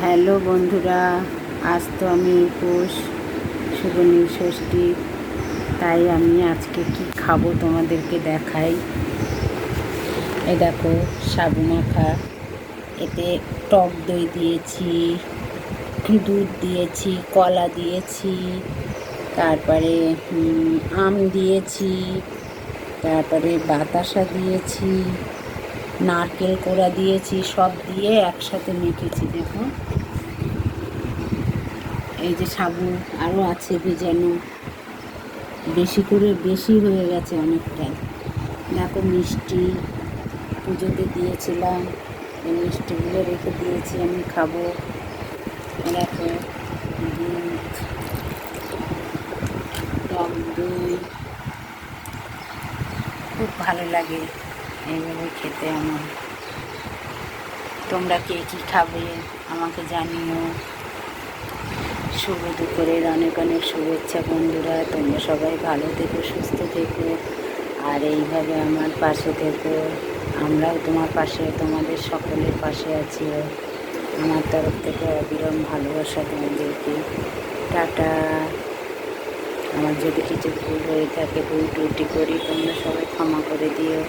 Hello বন্ধুরা, আজ তো আমি উপোস, শুভনীল ষষ্ঠী। তাই আমি আজকে কি খাবো তোমাদেরকে দেখাই। এই দেখো, সাবু মাখা, এতে টক দই দিয়েছি, দুধ দিয়েছি, কলা দিয়েছি, তারপরে আম দিয়েছি, তারপরে বাতাসা দিয়েছি, নারকেল কোড়া দিয়েছি, সব দিয়ে একসাথে মেখেছি। দেখো, এই যে সাবু আরও আছে ভেজানো, বেশি হয়ে গেছে অনেকটা। দেখো, মিষ্টি পুজোতে দিয়েছিলাম, এই মিষ্টিগুলো রেখে দিয়েছি, আমি খাবো। দেখো, দুধ, টক দই, খুব ভালো লাগে এইভাবে খেতে আমার। তোমরা কে কী খাবে আমাকে জানিও। শুভ দুপুরের অনেক অনেক শুভেচ্ছা বন্ধুরা। তোমরা সবাই ভালো থেকো, সুস্থ থেকো, আর এইভাবে আমার পাশে থেকো। আমরাও তোমার পাশে, তোমাদের সকলের পাশে আছি। আমার তরফ থেকে অবিরাম ভালোবাসা তোমাদেরকে। টাটা। আমার যদি কিছু ভুল হয়ে থাকে, ভুল ত্রুটি করি, তোমরা সবাই ক্ষমা করে দিও।